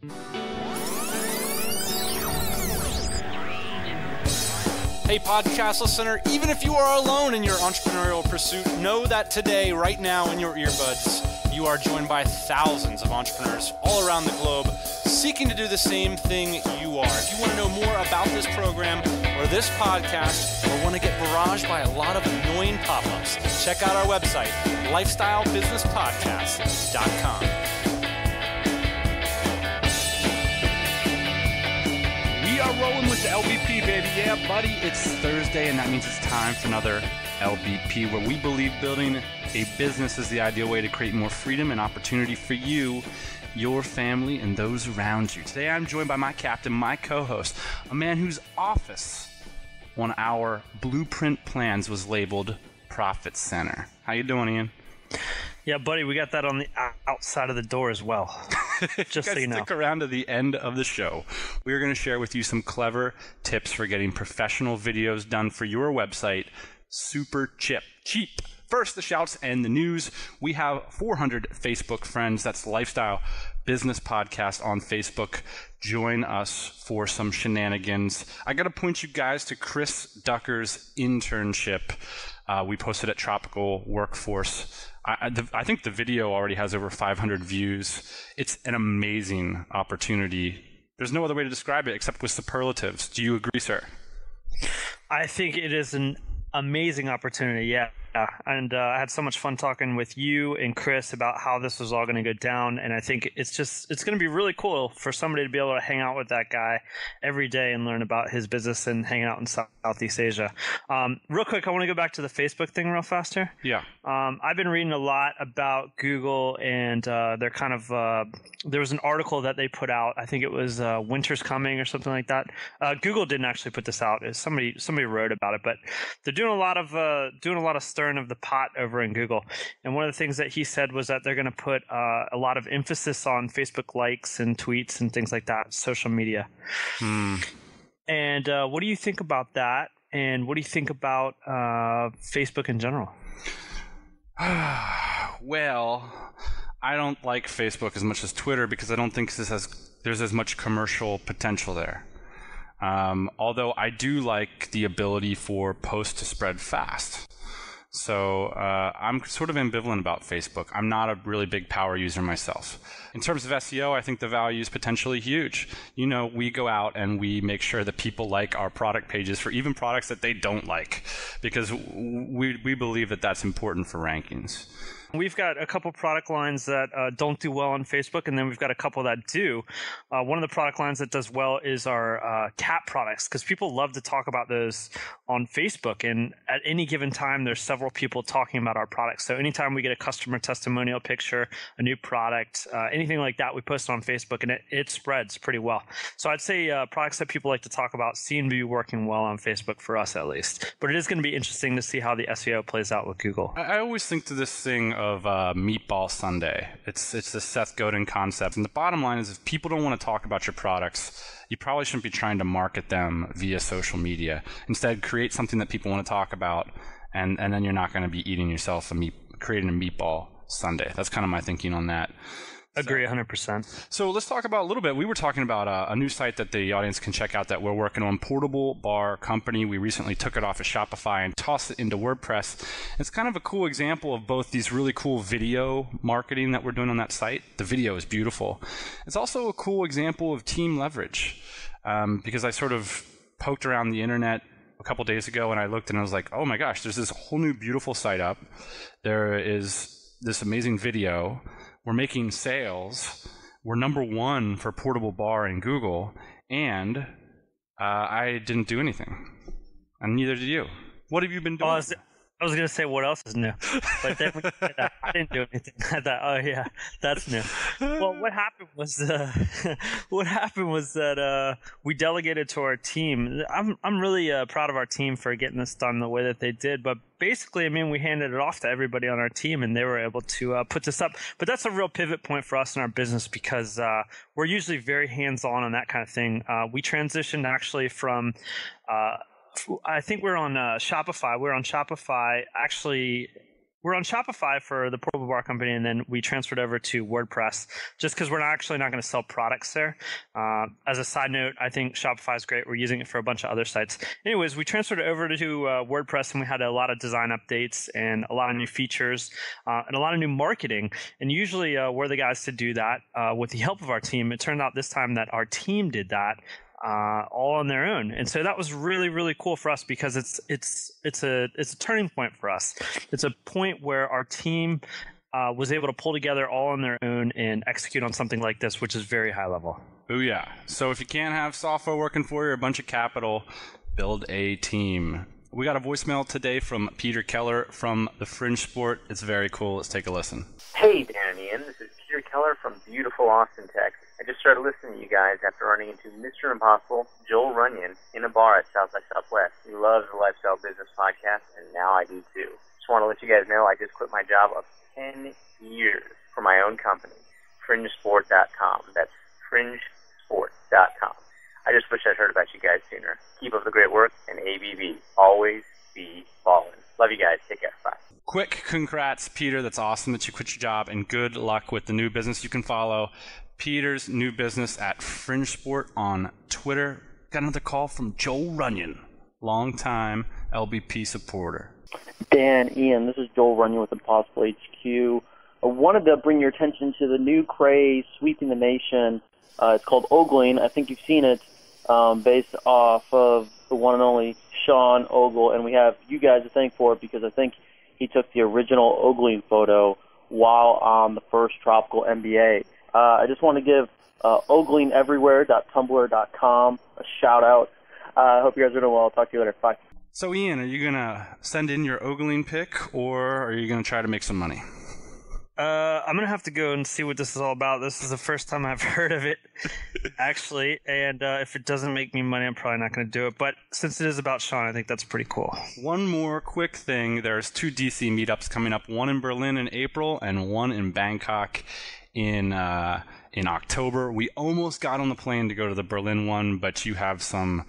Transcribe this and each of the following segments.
Hey, podcast listener, even if you are alone in your entrepreneurial pursuit, know that today, right now in your earbuds, you are joined by thousands of entrepreneurs all around the globe seeking to do the same thing you are. If you want to know more about this program or this podcast, or want to get barraged by a lot of annoying pop-ups, check out our website, lifestylebusinesspodcast.com. We are rolling with the LBP, baby. Yeah, buddy, it's Thursday, and that means it's time for another LBP, where we believe building a business is the ideal way to create more freedom and opportunity for you, your family, and those around you. Today, I'm joined by my captain, my co-host, a man whose office on our blueprint plans was labeled Profit Center. How you doing, Ian? Yeah, buddy, we got that on the outside of the door as well. Just so you know. Stick around to the end of the show. We are going to share with you some clever tips for getting professional videos done for your website super cheap. First, the shouts and the news. We have 400 Facebook friends. That's Lifestyle Business Podcast on Facebook. Join us for some shenanigans. I got to point you guys to Chris Ducker's internship. We posted at Tropical Workforce. I think the video already has over 500 views. It's an amazing opportunity. There's no other way to describe it except with superlatives. Do you agree, sir? I think it is an amazing opportunity, yeah. And I had so much fun talking with you and Chris about how this was all going to go down. And I think it's going to be really cool for somebody to be able to hang out with that guy every day and learn about his business and hang out in Southeast Asia. Real quick, I want to go back to the Facebook thing real fast here. Yeah. I've been reading a lot about Google, and they're kind of there was an article that they put out. I think it was Winter's Coming or something like that. Google didn't actually put this out. Somebody wrote about it, but they're doing a lot of stirring of the pot over in Google. And one of the things that he said was that they're going to put a lot of emphasis on Facebook likes and tweets and things like that, social media. And what do you think about that? And what do you think about Facebook in general? Well, I don't like Facebook as much as Twitter because I don't think there's as much commercial potential there. Although I do like the ability for posts to spread fast. So I'm sort of ambivalent about Facebook. I'm not a really big power user myself. In terms of SEO, I think the value is potentially huge. You know, we go out and we make sure that people like our product pages for even products that they don't like, because we believe that that's important for rankings. We've got a couple product lines that don't do well on Facebook, and then we've got a couple that do. One of the product lines that does well is our cat products, because people love to talk about those on Facebook. And at any given time, there's several people talking about our products. So anytime we get a customer testimonial picture, a new product, anything like that, we post it on Facebook, and it spreads pretty well. So I'd say products that people like to talk about seem to be working well on Facebook for us, at least. But it is going to be interesting to see how the SEO plays out with Google. I always think to this thing of Meatball Sunday. It's the Seth Godin concept. And the bottom line is, if people don't want to talk about your products, you probably shouldn't be trying to market them via social media. Instead, create something that people want to talk about, and then you're not going to be eating yourself creating a Meatball Sunday. That's kind of my thinking on that. Agree 100%. So let's talk about a little bit. We were talking about a new site that the audience can check out that we're working on, Portable Bar Company. We recently took it off of Shopify and tossed it into WordPress. It's kind of a cool example of both these really cool video marketing that we're doing on that site. The video is beautiful. It's also a cool example of team leverage, because I sort of poked around the internet a couple days ago and I looked and I was like, oh my gosh, there's this whole new beautiful site up. There is this amazing video. We're making sales. We're number one for portable bar in Google, and I didn't do anything, and neither did you. What have you been doing? I was going to say, what else is new? But then when you said that, I didn't do anything. I thought, oh yeah, that's new. Well, what happened was that we delegated to our team. I'm really proud of our team for getting this done the way that they did. But basically, I mean, we handed it off to everybody on our team, and they were able to put this up. But that's a real pivot point for us in our business, because we're usually very hands-on on that kind of thing. We transitioned actually from I think we're on Shopify. We're on Shopify actually we're on Shopify for the portable bar company, and then we transferred over to WordPress just because we're not going to sell products there. As a side note, I think Shopify is great. We're using it for a bunch of other sites. Anyways, we transferred over to WordPress, and we had a lot of design updates and a lot of new features and a lot of new marketing. And usually we're the guys to do that with the help of our team. It turned out this time that our team did that all on their own, and so that was really, really cool for us because it's a turning point for us. It's a point where our team was able to pull together all on their own and execute on something like this, which is very high level. Oh yeah. So if you can't have software working for you or a bunch of capital, build a team. We got a voicemail today from Peter Keller from the Fringe Sport. It's very cool. Let's take a listen. Hey, Dan and Ian. This is Peter Keller from beautiful Austin, Texas. I just started listening to you guys after running into Mr. Impossible, Joel Runyon, in a bar at South by Southwest. He loves the Lifestyle Business Podcast, and now I do too. Just want to let you guys know I just quit my job of 10 years for my own company, fringesport.com. That's fringesport.com. I just wish I'd heard about you guys sooner. Keep up the great work, and ABB, always be ballin'. Love you guys. Take care. Bye. Quick congrats, Peter. That's awesome that you quit your job, and good luck with the new business. You can follow Peter's new business at Fringe Sport on Twitter. Got another call from Joel Runyon, longtime LBP supporter. Dan, Ian, this is Joel Runyon with Impossible HQ. I wanted to bring your attention to the new craze sweeping the nation. It's called ogling. I think you've seen it, based off of the one and only Sean Ogle, and we have you guys to thank for it because I think he took the original ogling photo while on the first tropical MBA. I just want to give oglingeverywhere.tumblr.com a shout out. I hope you guys are doing well. I'll talk to you later. Bye. So Ian, are you going to send in your ogling pic, or are you going to try to make some money? I'm going to have to go and see what this is all about. This is the first time I've heard of it, actually. And if it doesn't make me money, I'm probably not going to do it. But since it is about Sean, I think that's pretty cool. One more quick thing. There's 2 DC meetups coming up, one in Berlin in April and one in Bangkok in October. We almost got on the plane to go to the Berlin one, but you have some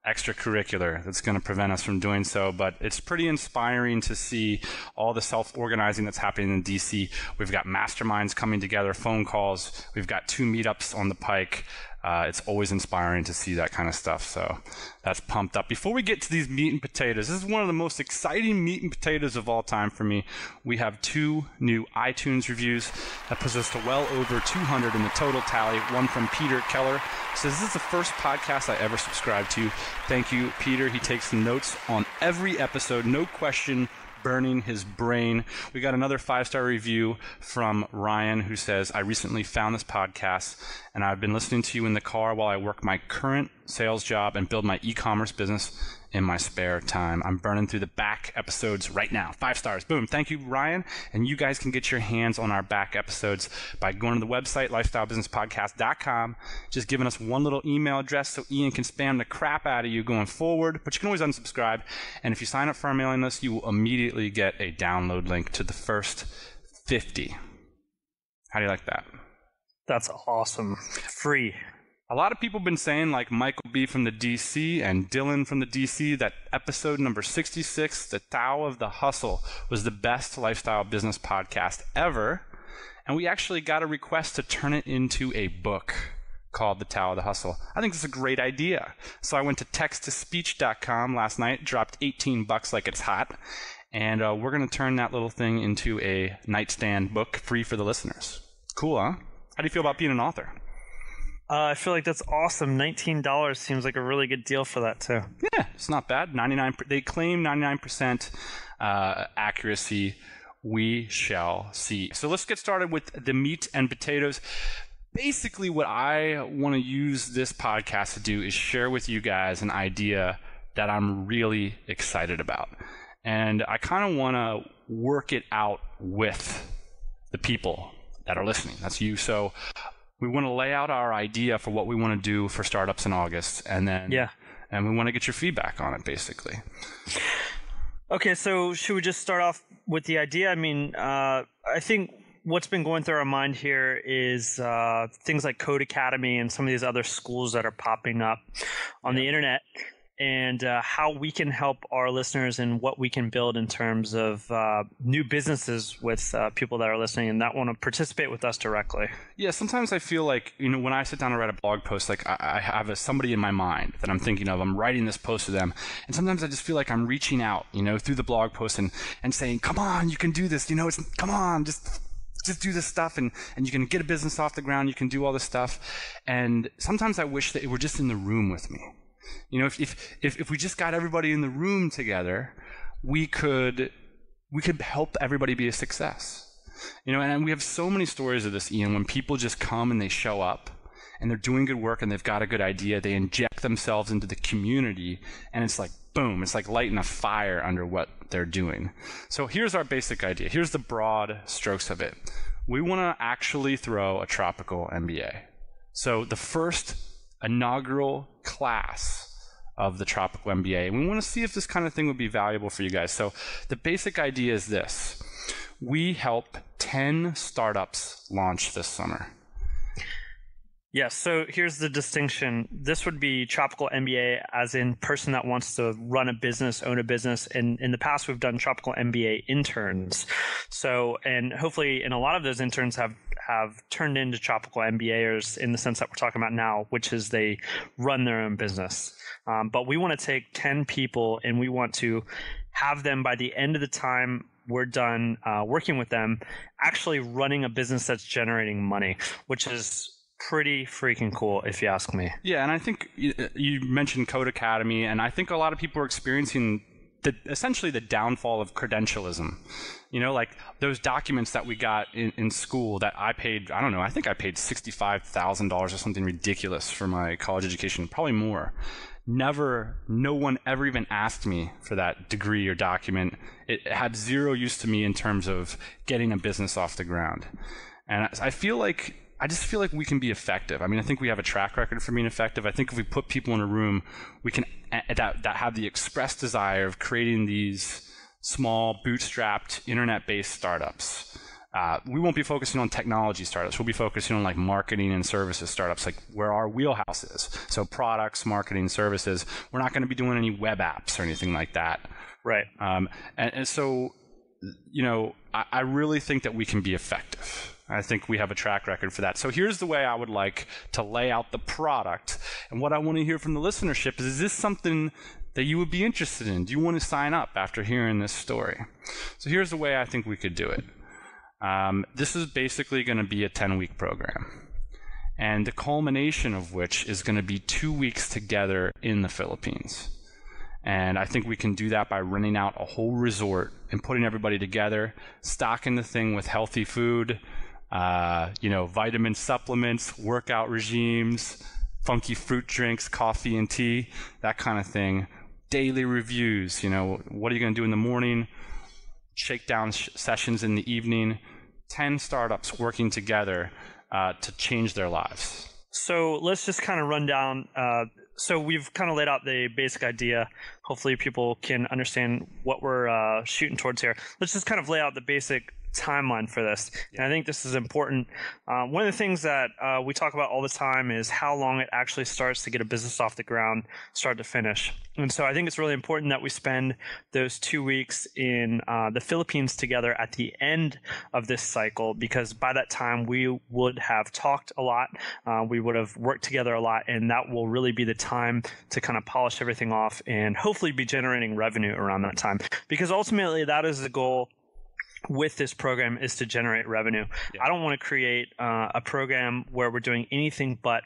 extracurricular that's going to prevent us from doing so. But it's pretty inspiring to see all the self-organizing that's happening in DC. We've got masterminds coming together, phone calls. We've got 2 meetups on the pike. It's always inspiring to see that kind of stuff. So that's pumped up. Before we get to these meat and potatoes, this is one of the most exciting meat and potatoes of all time for me. We have 2 new iTunes reviews. That puts us to well over 200 in the total tally. One from Peter Keller. Says, this is the first podcast I ever subscribed to. Thank you, Peter. He takes notes on every episode. No question. Burning his brain. We got another 5-star review from Ryan who says, I recently found this podcast and I've been listening to you in the car while I work my current sales job and build my e-commerce business in my spare time. I'm burning through the back episodes right now. 5 stars. Boom. Thank you, Ryan. And you guys can get your hands on our back episodes by going to the website, lifestylebusinesspodcast.com, just giving us one little email address so Ian can spam the crap out of you going forward. But you can always unsubscribe. And if you sign up for our mailing list, you will immediately get a download link to the first 50. How do you like that? That's awesome. Free. A lot of people have been saying, like Michael B. from the DC and Dylan from the DC, that episode number 66, The Tao of the Hustle, was the best lifestyle business podcast ever. And we actually got a request to turn it into a book called The Tao of the Hustle. I think it's a great idea. So I went to text-to-speech.com last night, dropped $18 like it's hot, and we're going to turn that little thing into a nightstand book free for the listeners. Cool, huh? How do you feel about being an author? I feel like that's awesome. $19 seems like a really good deal for that too. Yeah, it's not bad. 99. They claim 99% accuracy. We shall see. So let's get started with the meat and potatoes. Basically, what I want to use this podcast to do is share with you guys an idea that I'm really excited about. And I kind of want to work it out with the people that are listening. That's you. So we want to lay out our idea for what we want to do for startups in August, and then and we want to get your feedback on it, basically. Okay, so should we just start off with the idea? I mean, I think what's been going through our mind here is things like Code Academy and some of these other schools that are popping up on the internet. and how we can help our listeners and what we can build in terms of new businesses with people that are listening and that want to participate with us directly. Yeah, sometimes I feel like, when I sit down to write a blog post, like I have somebody in my mind that I'm thinking of. I'm writing this post to them. And sometimes I just feel like I'm reaching out, through the blog post and saying, come on, you can do this. Come on, just do this stuff and you can get a business off the ground. You can do all this stuff. And sometimes I wish that it were just in the room with me. If we just got everybody in the room together, we could help everybody be a success. And we have so many stories of this, Ian, when people just come and they show up and they're doing good work and they've got a good idea. They inject themselves into the community and it's like, boom, it's like lighting a fire under what they're doing. So here's our basic idea. Here's the broad strokes of it. We want to actually throw a tropical MBA. So the first inaugural class of the tropical MBA. And we want to see if this kind of thing would be valuable for you guys. So the basic idea is this. We help 10 startups launch this summer. Yes, so here's the distinction. This would be tropical MBA as in person that wants to run a business, own a business. And in the past, we've done tropical MBA interns. So, and hopefully, and a lot of those interns have turned into tropical MBAers in the sense that we're talking about now, which is they run their own business. But we want to take 10 people and we want to have them by the end of the time we're done working with them, actually running a business that's generating money, which is pretty freaking cool, if you ask me. Yeah, and I think you mentioned Code Academy, and I think a lot of people are experiencing essentially the downfall of credentialism. Like those documents that we got in school that I paid, I think I paid $65,000 or something ridiculous for my college education, probably more. No one ever even asked me for that degree or document. It had zero use to me in terms of getting a business off the ground. And I just feel like we can be effective. I think we have a track record for being effective. I think if we put people in a room, we can that have the express desire of creating these small, bootstrapped, internet-based startups. We won't be focusing on technology startups. We'll be focusing on like marketing and services startups, like where our wheelhouse is. So products, marketing, services. We're not going to be doing any web apps or anything like that. Right. And so, I really think that we can be effective. I think we have a track record for that. So here's the way I would like to lay out the product. And what I want to hear from the listenership is this something that you would be interested in? Do you want to sign up after hearing this story? So here's the way I think we could do it. This is basically going to be a 10-week program. And the culmination of which is going to be 2 weeks together in the Philippines. And I think we can do that by renting out a whole resort and putting everybody together, stocking the thing with healthy food, vitamin supplements, workout regimes, funky fruit drinks, coffee and tea, that kind of thing. Daily reviews, what are you going to do in the morning? Shakedown sessions in the evening. 10 startups working together to change their lives. So let's just kind of run down. So we've kind of laid out the basic idea. Hopefully people can understand what we're shooting towards here. Let's just kind of lay out the basic timeline for this. And I think this is important. One of the things that we talk about all the time is how long it actually starts to get a business off the ground, start to finish. And so I think it's really important that we spend those 2 weeks in the Philippines together at the end of this cycle, because by that time we would have talked a lot, we would have worked together a lot, and that will really be the time to kind of polish everything off and hopefully be generating revenue around that time. Because ultimately that is the goal with this program, is to generate revenue. Yeah. I don't want to create a program where we're doing anything but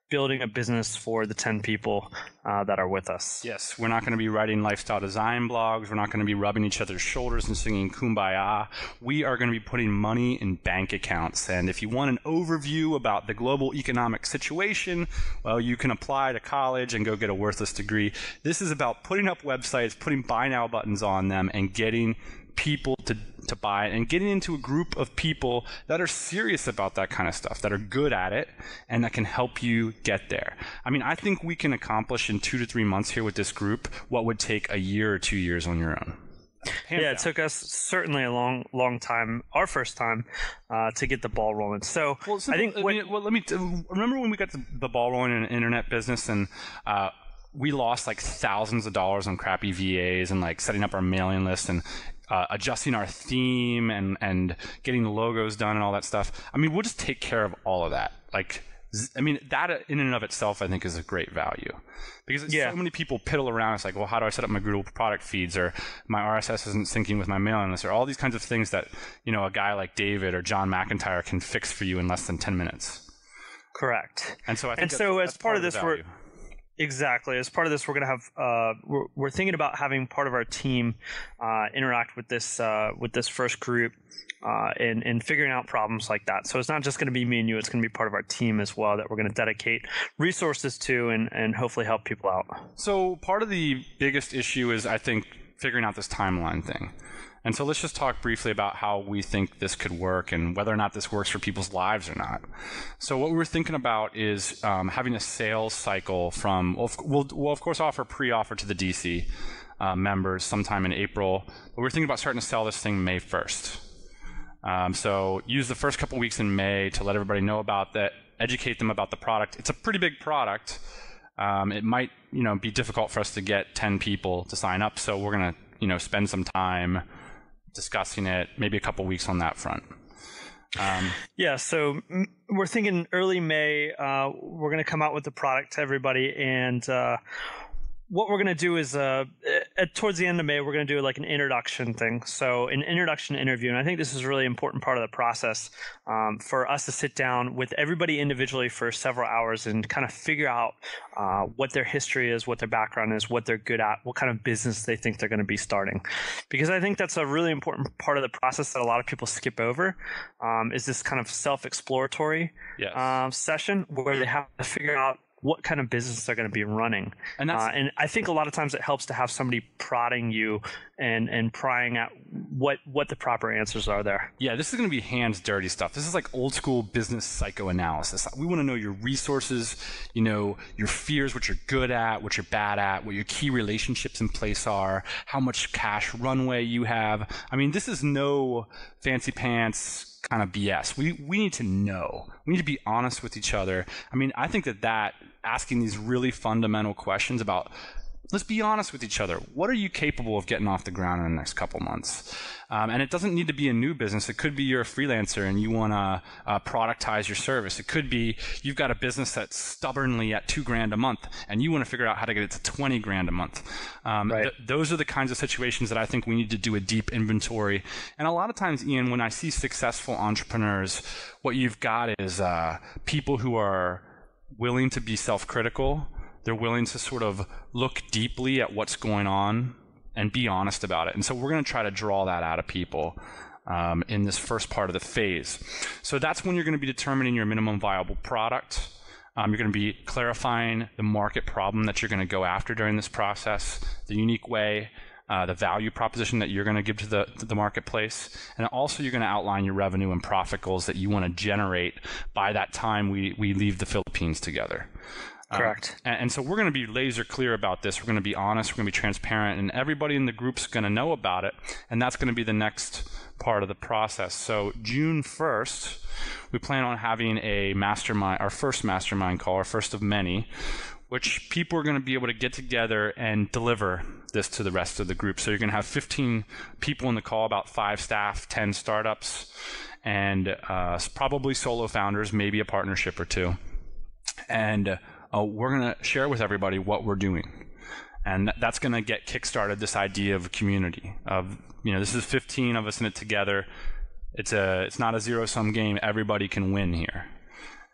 building a business for the 10 people that are with us. Yes, we're not going to be writing lifestyle design blogs. We're not going to be rubbing each other's shoulders and singing Kum-Ba-Yah. We are going to be putting money in bank accounts. And if you want an overview about the global economic situation, well, you can apply to college and go get a worthless degree. This is about putting up websites, putting buy now buttons on them, and getting people to buy it, and getting into a group of people that are serious about that kind of stuff, that are good at it, and that can help you get there. I think we can accomplish in 2 to 3 months here with this group what would take a year or 2 years on your own. It took us certainly a long time, our first time, to get the ball rolling. So I think remember when we got the ball rolling in the internet business, and we lost like thousands of dollars on crappy VAs and like setting up our mailing list and adjusting our theme and getting the logos done and all that stuff. I mean, we'll just take care of all of that. Like, I mean, that in and of itself, I think, is a great value, because so many people piddle around. It's like, well, how do I set up my Google product feeds, or my RSS isn't syncing with my mailing list, or all these kinds of things that, you know, a guy like David or John McIntyre can fix for you in less than 10 minutes. Correct. And so I think as part of this, we're going to have we're thinking about having part of our team interact with this first group and figuring out problems like that. So it's not just going to be me and you; it's going to be part of our team as well that we're going to dedicate resources to and hopefully help people out. So part of the biggest issue is, I think, figuring out this timeline thing. And so let's just talk briefly about how we think this could work and whether or not this works for people's lives or not. So what we were thinking about is having a sales cycle from, we'll of course offer pre-offer to the DC members sometime in April, but we're thinking about starting to sell this thing May 1st. So use the first couple weeks in May to let everybody know about that, educate them about the product. It's a pretty big product. It might, be difficult for us to get 10 people to sign up, so we're going to, spend some time discussing it, maybe a couple weeks on that front. So we're thinking early May, we're going to come out with the product to everybody, and what we're going to do is towards the end of May, we're going to do like an introduction thing. So an introduction interview. And I think this is a really important part of the process for us to sit down with everybody individually for several hours and kind of figure out what their history is, what their background is, what they're good at, what kind of business they think they're going to be starting. Because I think that's a really important part of the process that a lot of people skip over, is this kind of self-exploratory session where they have to figure out what kind of business they're going to be running. And I think a lot of times it helps to have somebody prodding you and prying at what the proper answers are there. Yeah, this is going to be hands dirty stuff. This is like old school business psychoanalysis. We want to know your resources, your fears, what you're good at, what you're bad at, what your key relationships in place are, how much cash runway you have. I mean, this is no fancy pants kind of BS. We need to know. We need to be honest with each other. I mean, I think that asking these really fundamental questions about, let's be honest with each other. What are you capable of getting off the ground in the next couple months? And it doesn't need to be a new business. It could be you're a freelancer and you want to productize your service. It could be you've got a business that's stubbornly at $2,000 a month and you want to figure out how to get it to $20,000 a month. Those are the kinds of situations that I think we need to do a deep inventory. And a lot of times, Ian, when I see successful entrepreneurs, what you've got is people who are willing to be self-critical. They're willing to sort of look deeply at what's going on and be honest about it. And so we're going to try to draw that out of people in this first part of the phase. So that's when you're going to be determining your minimum viable product. You're going to be clarifying the market problem that you're going to go after during this process, the unique way, the value proposition that you're going to give to the marketplace. And also you're going to outline your revenue and profit goals that you want to generate by that time we leave the Philippines together. Correct. And so we're going to be laser clear about this. We're going to be honest. We're going to be transparent. And everybody in the group's going to know about it. And that's going to be the next part of the process. So June 1st, we plan on having a mastermind, our first mastermind call, our first of many, which people are going to be able to get together and deliver this to the rest of the group. So you're going to have 15 people in the call, about 5 staff, 10 startups, and probably solo founders, maybe a partnership or two. And we're going to share with everybody what we're doing. And that's going to get kickstarted, this idea of a community. This is 15 of us in it together. It's not a zero-sum game. Everybody can win here.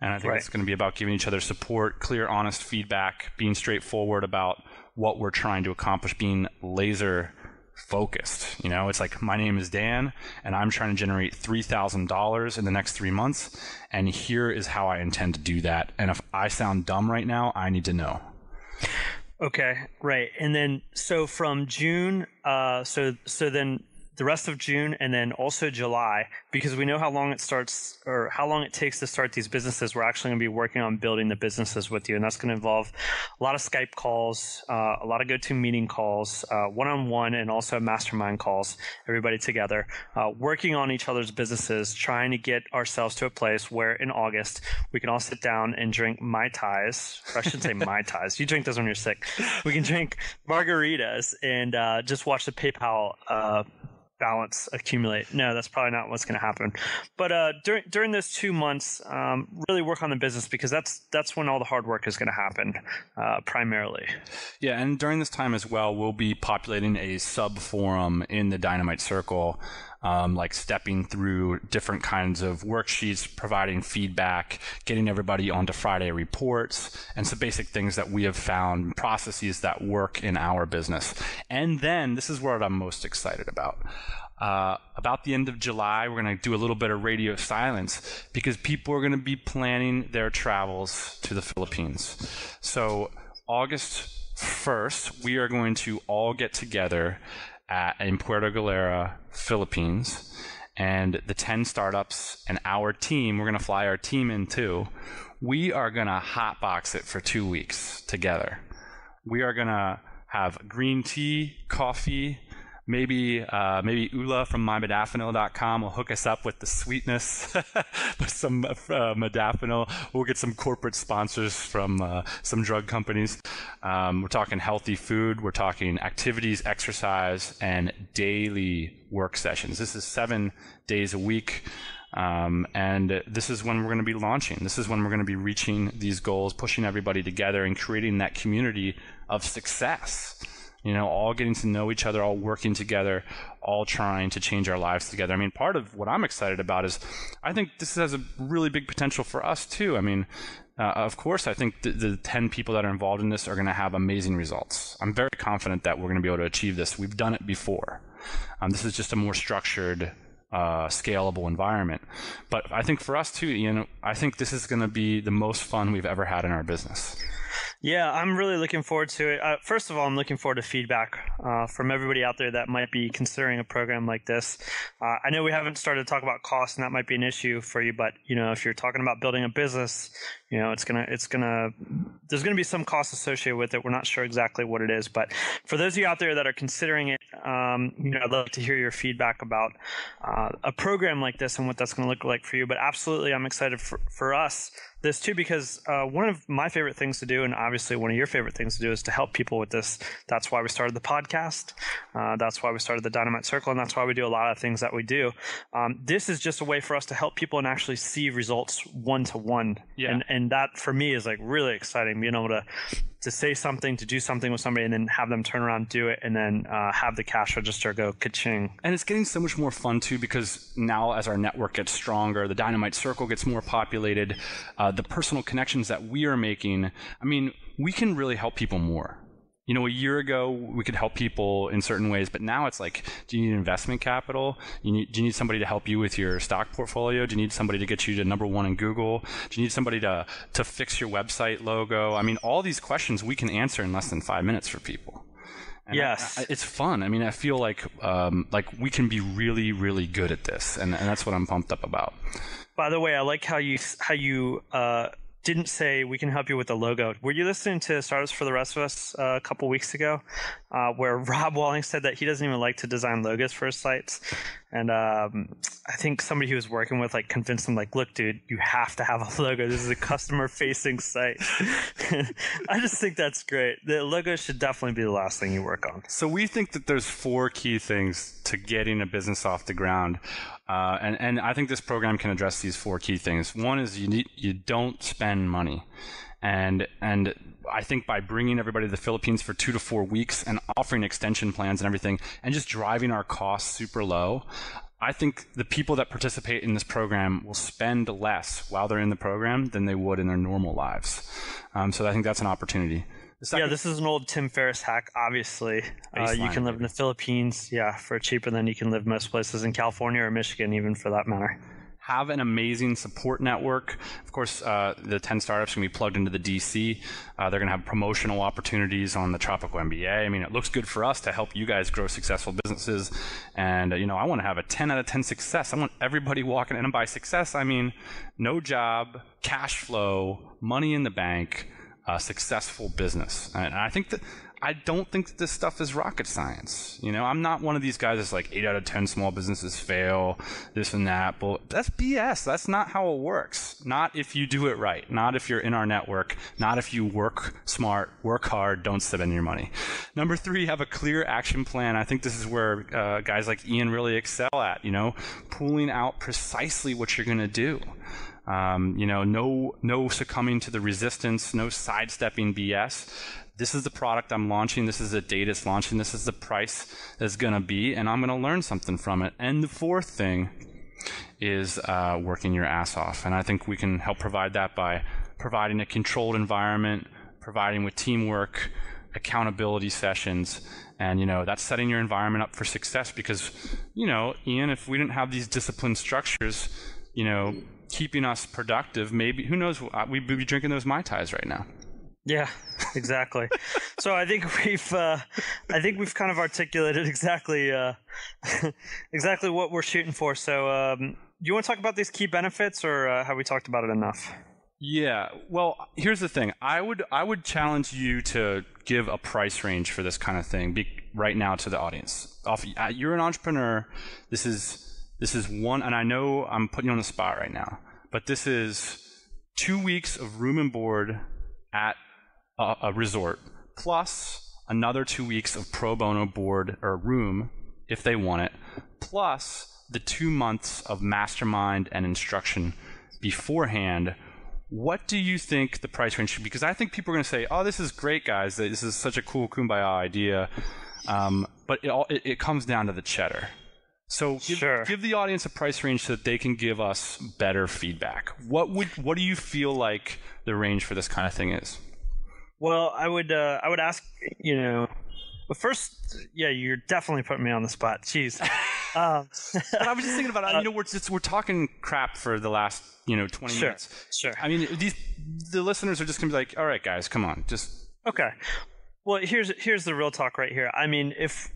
And I think it's going to be about giving each other support, clear, honest feedback, being straightforward about what we're trying to accomplish, being laser focused. It's like, my name is Dan and I'm trying to generate $3,000 in the next 3 months, and here is how I intend to do that. And if I sound dumb right now, I need to know. Okay, right. And then so from June, so then the rest of June, and then also July, because we know how long it starts or how long it takes to start these businesses. We're actually going to be working on building the businesses with you, and that's going to involve a lot of Skype calls, a lot of GoToMeeting calls, one-on-one, and also mastermind calls, everybody together, working on each other's businesses, trying to get ourselves to a place where in August we can all sit down and drink Mai Tais, or I should say Mai Tais. You drink those when you're sick. We can drink margaritas and just watch the PayPal balance accumulate. No, that's probably not what's going to happen. But during those 2 months, really work on the business, because that's when all the hard work is going to happen, primarily. Yeah, and during this time as well, we'll be populating a sub forum in the Dynamite Circle, like stepping through different kinds of worksheets, providing feedback, getting everybody onto Friday reports, and some basic things that we have found, processes that work in our business. And then this is what I'm most excited about. About the end of July, we're going to do a little bit of radio silence, because people are going to be planning their travels to the Philippines. So August 1st, we are going to all get together in Puerto Galera, Philippines, and the 10 startups and our team, we're going to fly our team in too. We are going to hotbox it for 2 weeks together. We are going to have green tea, coffee, maybe Ula from mymodafinil.com will hook us up with the sweetness with some modafinil. We'll get some corporate sponsors from some drug companies. We're talking healthy food. We're talking activities, exercise, and daily work sessions. This is 7 days a week. And this is when we're going to be launching. This is when we're going to be reaching these goals, pushing everybody together and creating that community of success. You know, all getting to know each other, all working together, all trying to change our lives together. I mean, part of what I'm excited about is I think this has a really big potential for us too. I mean, of course, I think the 10 people that are involved in this are going to have amazing results. I'm very confident that we're going to be able to achieve this. We've done it before. This is just a more structured, scalable environment. But I think for us too, you know, I think this is going to be the most fun we've ever had in our business. Yeah, I'm really looking forward to it. First of all, I'm looking forward to feedback from everybody out there that might be considering a program like this. I know we haven't started to talk about cost, and that might be an issue for you. But you know, if you're talking about building a business, you know, there's gonna be some cost associated with it. We're not sure exactly what it is, but for those of you out there that are considering it, you know, I'd love to hear your feedback about a program like this and what that's going to look like for you. But absolutely, I'm excited for us. This too, because one of my favorite things to do, and obviously one of your favorite things to do, is to help people with this. That's why we started the podcast. That's why we started the Dynamite Circle, and that's why we do a lot of things that we do. This is just a way for us to help people and actually see results one-to-one. Yeah. And that for me is like really exciting, being able to say something, to do something with somebody, and then have them turn around, do it, and then have the cash register go ka-ching. And it's getting so much more fun too, because now as our network gets stronger, the Dynamite Circle gets more populated, the personal connections that we are making, I mean, we can really help people more. You know, a year ago, we could help people in certain ways, but now it's like, do you need investment capital? Do you need somebody to help you with your stock portfolio? Do you need somebody to get you to #1 in Google? Do you need somebody to fix your website logo? I mean, all these questions we can answer in less than 5 minutes for people. And yes. it's fun. I mean, I feel like we can be really, really good at this, and that's what I'm pumped up about. By the way, I like how you didn't say we can help you with the logo. Were you listening to Startups for the Rest of Us a couple weeks ago, where Rob Walling said that he doesn't even like to design logos for his sites? And I think somebody he was working with convinced him, look, dude, you have to have a logo. This is a customer-facing site. I just think that's great. The logo should definitely be the last thing you work on. So we think that there's 4 key things to getting a business off the ground. And I think this program can address these 4 key things. One is you don't spend money. And I think by bringing everybody to the Philippines for 2 to 4 weeks and offering extension plans and everything and just driving our costs super low, I think the people that participate in this program will spend less while they're in the program than they would in their normal lives. So I think that's an opportunity. Yeah, this is an old Tim Ferriss hack, obviously. You can live in the Philippines, for cheaper than you can live most places in California or Michigan, even for that matter. have an amazing support network. Of course, the 10 startups can be plugged into the DC. They're going to have promotional opportunities on the Tropical MBA. I mean, it looks good for us to help you guys grow successful businesses. And, I want to have a 10 out of 10 success. I want everybody walking in. And by success, I mean no job, cash flow, money in the bank, successful business. And I don't think that this stuff is rocket science. I'm not one of these guys that's like 8 out of 10 small businesses fail, this and that. But that's BS. That's not how it works. Not if you do it right. Not if you're in our network. Not if you work smart, work hard, don't spend your money. Number 3, have a clear action plan. I think this is where guys like Ian really excel at, pulling out precisely what you're going to do. No succumbing to the resistance, no sidestepping BS. This is the product I'm launching. This is the date it's launching. This is the price it's going to be, and I'm going to learn something from it. And the 4th thing is working your ass off. And I think we can help provide that by providing a controlled environment, providing with teamwork, accountability sessions, and that's setting your environment up for success. Because Ian, if we didn't have these disciplined structures, keeping us productive, maybe, who knows, we'd be drinking those Mai Tais right now. Yeah, exactly. So I think we've kind of articulated exactly what we're shooting for. So do you want to talk about these key benefits, or have we talked about it enough? Yeah. Well, here's the thing. I would challenge you to give a price range for this kind of thing right now to the audience. You're an entrepreneur. This is one, and I know I'm putting you on the spot right now, but this is 2 weeks of room and board at a resort, plus another 2 weeks of pro bono board or room if they want it, plus the 2 months of mastermind and instruction beforehand. What do you think the price range should be? Because I think people are going to say, oh, this is great, guys. This is such a cool Kum-Ba-Yah idea. But it comes down to the cheddar. So give the audience a price range so that they can give us better feedback. What do you feel like the range for this kind of thing is? Well, I would ask, but first, yeah, you're definitely putting me on the spot. Jeez. But I was just thinking about it. We're talking crap for the last 20 minutes. Sure. I mean, the listeners are just gonna be like, all right, guys, come on, just okay. Well, here's the real talk right here. I mean, if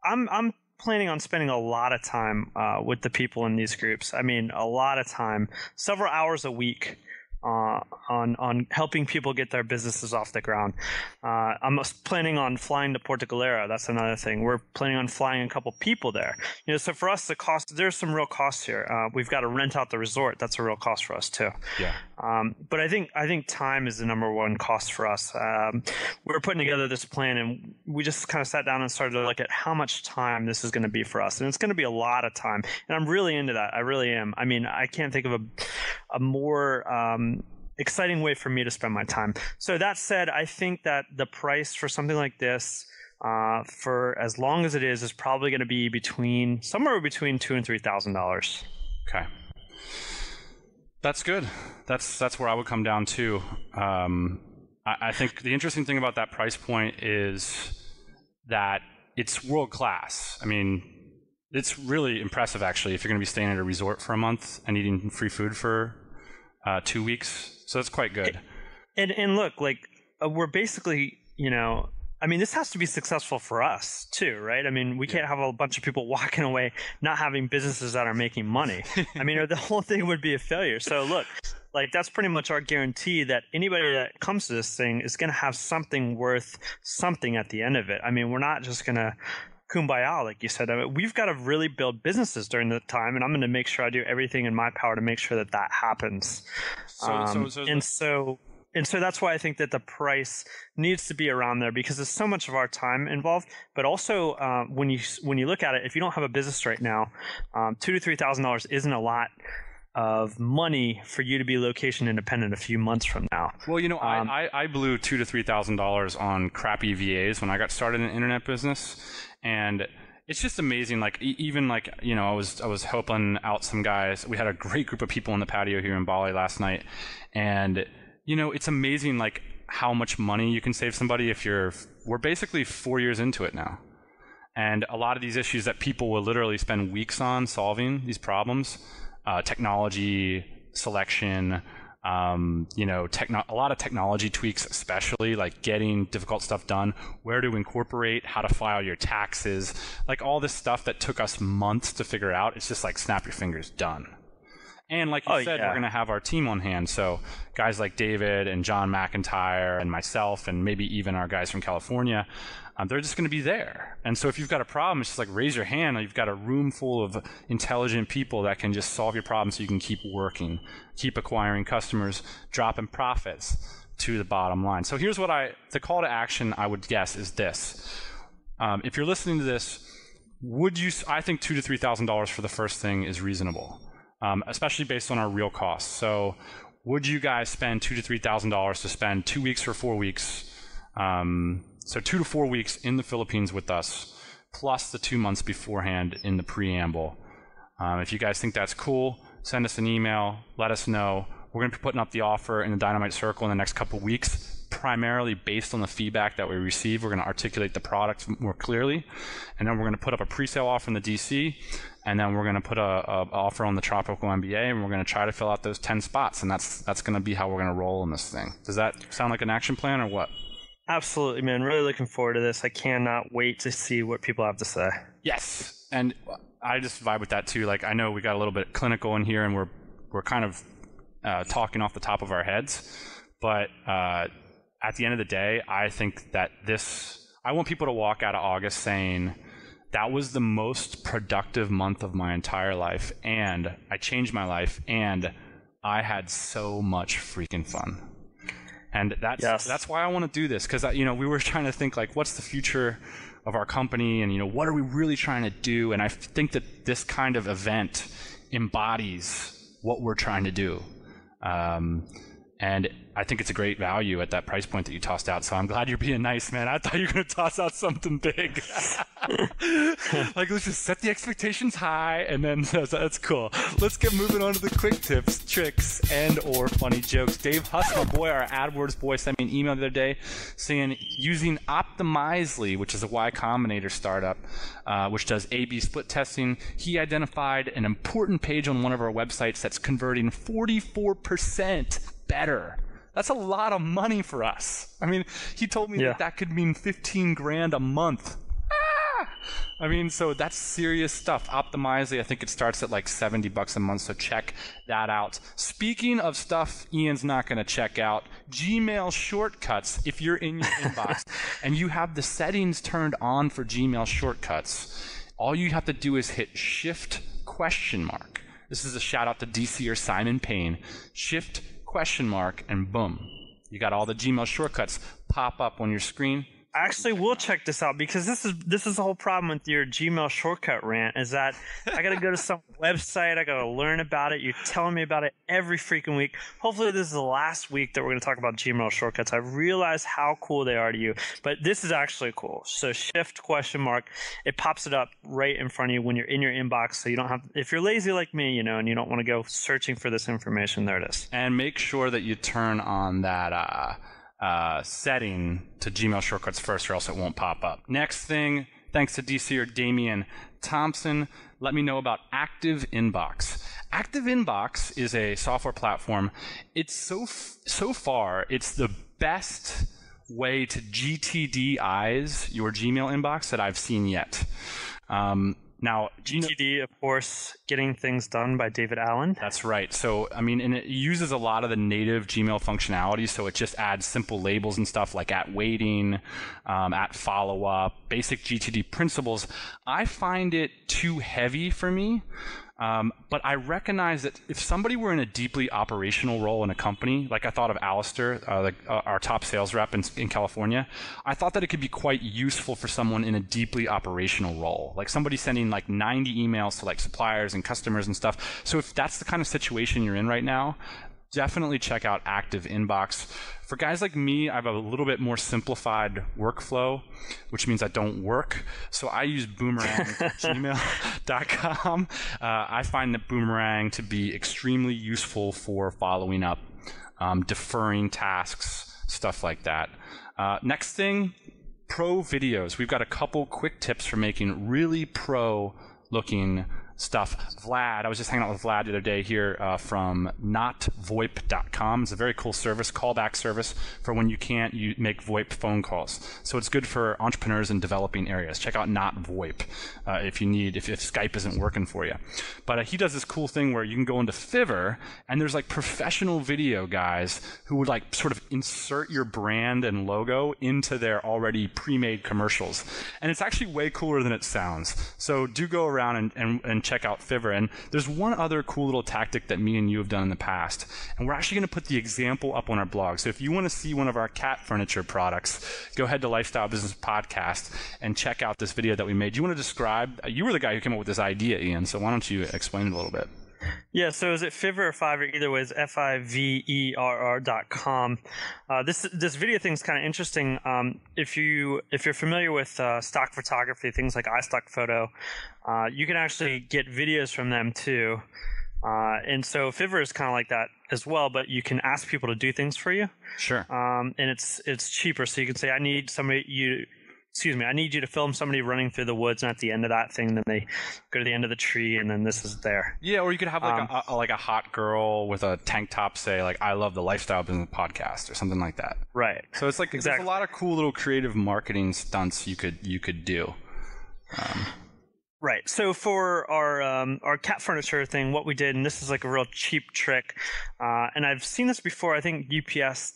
I'm planning on spending a lot of time with the people in these groups. I mean, a lot of time, several hours a week. On helping people get their businesses off the ground. I'm planning on flying to Porto Galera. That's another thing. We're planning on flying a couple people there. So for us, the cost, there's some real costs here. We've got to rent out the resort. That's a real cost for us too. Yeah. But I think time is the number one cost for us. We're putting together this plan, and we just kind of sat down and started to look at how much time this is going to be for us, and it's going to be a lot of time. And I'm really into that. I really am. I mean, I can't think of a more exciting way for me to spend my time. So that said, I think that the price for something like this, for as long as it is probably going to be somewhere between $2,000 and $3,000. Okay, that's good. That's where I would come down to. I think the interesting thing about that price point is that it's world class. I mean, it's really impressive actually. If you're going to be staying at a resort for a month and eating free food for 2 weeks. So that's quite good. And look, we're basically, I mean, this has to be successful for us too, right? I mean, we can't have a bunch of people walking away not having businesses that are making money. I mean, the whole thing would be a failure. So look, that's pretty much our guarantee that anybody that comes to this thing is going to have something worth something at the end of it. I mean, we're not just going to Kum-Ba-Yah, like you said. I mean, we've got to really build businesses during the time, and I'm going to make sure I do everything in my power to make sure that happens. And so that's why I think that the price needs to be around there, because there's so much of our time involved. But also, when you look at it, if you don't have a business right now, $2,000 to $3,000 isn't a lot of money for you to be location independent a few months from now. Well, I blew $2,000 to $3,000 on crappy VAs when I got started in the internet business, and it's just amazing. I was helping out some guys. We had a great group of people on the patio here in Bali last night, and it's amazing how much money you can save somebody we're basically 4 years into it now. And a lot of these issues that people will literally spend weeks on solving, these problems, technology selection, a lot of technology tweaks, especially like getting difficult stuff done, where to incorporate, how to file your taxes, like all this stuff that took us months to figure out. It's just like snap your fingers, done. And like you said, we're going to have our team on hand. So guys like David and John McIntyre and myself, and maybe even our guys from California, they're just going to be there. And so if you've got a problem, it's just like raise your hand. You've got a room full of intelligent people that can just solve your problem so you can keep working, keep acquiring customers, dropping profits to the bottom line. So here's what the call to action I would guess is this. If you're listening to this, I think $2,000 to $3,000 for the first thing is reasonable. Especially based on our real costs. So would you guys spend $2,000 to $3,000 to spend 2 weeks or 4 weeks? So 2 to 4 weeks in the Philippines with us, plus the 2 months beforehand in the preamble. If you guys think that's cool, send us an email, let us know. We're going to be putting up the offer in the Dynamite Circle in the next couple of weeks, primarily based on the feedback that we receive. We're going to articulate the product more clearly, and then we're going to put up a pre-sale offer in the DC, and then we're going to put a offer on the Tropical MBA, and we're going to try to fill out those 10 spots, and that's going to be how we're going to roll in this thing. Does that sound like an action plan or what? Absolutely, man. Really looking forward to this. I cannot wait to see what people have to say. Yes, and I just vibe with that too. Like, I know we got a little bit clinical in here, and we're kind of talking off the top of our heads, but at the end of the day, I think that I want people to walk out of August saying, that was the most productive month of my entire life, and I changed my life, and I had so much freaking fun. And that's why I want to do this, because we were trying to think like, what's the future of our company, and what are we really trying to do? And I think that this kind of event embodies what we're trying to do. And I think it's a great value at that price point that you tossed out. So I'm glad you're being nice, man. I thought you were going to toss out something big. Like, let's just set the expectations high, and then that's cool. Let's get moving on to the quick tips, tricks, and or funny jokes. Dave Huss, my boy, our AdWords boy, sent me an email the other day saying using Optimizely, which is a Y Combinator startup, which does A/B split testing, he identified an important page on one of our websites that's converting 44% better. That's a lot of money for us. I mean, he told me that could mean $15,000 a month. I mean, so that's serious stuff. Optimizely, I think it starts at like $70 a month, so check that out. Speaking of stuff Ian's not going to check out, Gmail shortcuts. If you're in your inbox and you have the settings turned on for Gmail shortcuts, all you have to do is hit Shift ? This is a shout out to DC or Simon Payne. Shift ? And boom, you got all the Gmail shortcuts pop up on your screen. Actually, we'll check this out, because this is the whole problem with your Gmail shortcut rant, is that I got to go to some website, I got to learn about it. You're telling me about it every freaking week. Hopefully this is the last week that we're going to talk about Gmail shortcuts. I realize how cool they are to you, but this is actually cool. So Shift ? It pops it up right in front of you when you're in your inbox, so you don't have, if you're lazy like me, and you don't want to go searching for this information, there it is. And make sure that you turn on that setting to Gmail shortcuts first, or else it won't pop up. Next thing, thanks to DC or Damian Thompson, let me know about Active Inbox. Active Inbox is a software platform. It's so far, it's the best way to GTDize your Gmail inbox that I've seen yet. Now, GTD, of course, Getting Things Done by David Allen. That's right. So, I mean, and it uses a lot of the native Gmail functionality. So it just adds simple labels and stuff like at waiting, at follow-up, basic GTD principles. I find it too heavy for me. But I recognize that if somebody were in a deeply operational role in a company, like I thought of Alistair, our top sales rep in California, I thought that it could be quite useful for someone in a deeply operational role, like somebody sending like 90 emails to like suppliers and customers and stuff. So if that's the kind of situation you're in right now, definitely check out Active Inbox. For guys like me, I have a little bit more simplified workflow, which means I don't work. So I use boomerang.gmail.com. I find that Boomerang to be extremely useful for following up, deferring tasks, stuff like that. Next thing, pro videos. We've got a couple quick tips for making really pro looking stuff. Vlad, I was just hanging out with Vlad the other day here from notvoip.com. It's a very cool service, callback service for when you can't make VoIP phone calls. So it's good for entrepreneurs in developing areas. Check out NotVoip if Skype isn't working for you. But he does this cool thing where you can go into Fiverr, and there's like professional video guys who would like sort of insert your brand and logo into their already pre-made commercials. And it's actually way cooler than it sounds. So do go around and check out Fiverr. And there's one other cool little tactic that me and you have done in the past. And we're actually going to put the example up on our blog. So if you want to see one of our cat furniture products, go ahead to Lifestyle Business Podcast and check out this video that we made. You want to describe, you were the guy who came up with this idea, Ian, so why don't you explain it a little bit? Yeah, so is it Fiverr or Fiverr? Either way, it's FIVERR.com. This video thing is kind of interesting. If you're familiar with stock photography, things like iStock Photo, you can actually get videos from them too. And so Fiverr is kind of like that as well, but you can ask people to do things for you. Sure. And it's cheaper. So you can say, I need you to film somebody running through the woods, and at the end of that thing, then they go to the end of the tree, and then this is there. Yeah, or you could have like a hot girl with a tank top say like, I love the Lifestyle Business Podcast or something like that. Right. So it's like There's a lot of cool little creative marketing stunts you could do. Right. So for our cat furniture thing, what we did, and this is like a real cheap trick, and I've seen this before. I think UPS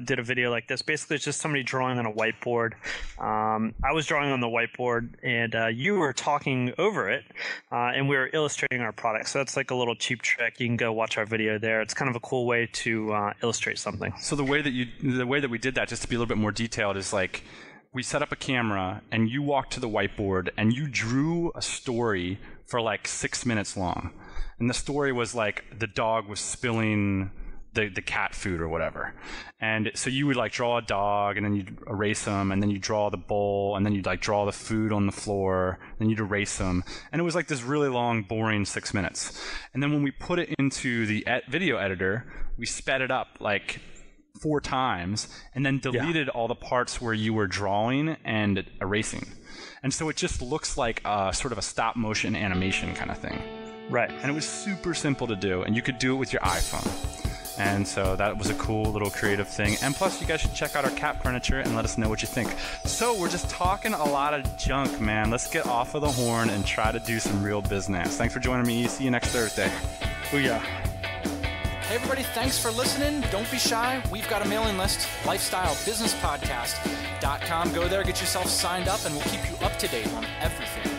did a video like this. Basically, it's just somebody drawing on a whiteboard. I was drawing on the whiteboard, and you were talking over it, and we were illustrating our product. So that's like a little cheap trick. You can go watch our video there. It's kind of a cool way to illustrate something. So the way that we did that, just to be a little bit more detailed, is like, we set up a camera and you walked to the whiteboard and you drew a story for like 6 minutes long. And the story was like the dog was spilling the cat food or whatever. And so you would like draw a dog and then you'd erase them, and then you draw the bowl, and then you'd like draw the food on the floor, and you'd erase them. And it was like this really long, boring 6 minutes. And then when we put it into the video editor, we sped it up like 4 times and then deleted all the parts where you were drawing and erasing. And so it just looks like a sort of a stop motion animation kind of thing. Right. And it was super simple to do, and you could do it with your iPhone. And so that was a cool little creative thing. And plus, you guys should check out our cat furniture and let us know what you think. So we're just talking a lot of junk, man. Let's get off of the horn and try to do some real business. Thanks for joining me. See you next Thursday. Booyah. Hey everybody, thanks for listening. Don't be shy. We've got a mailing list, lifestylebusinesspodcast.com. Go there, get yourself signed up, and we'll keep you up to date on everything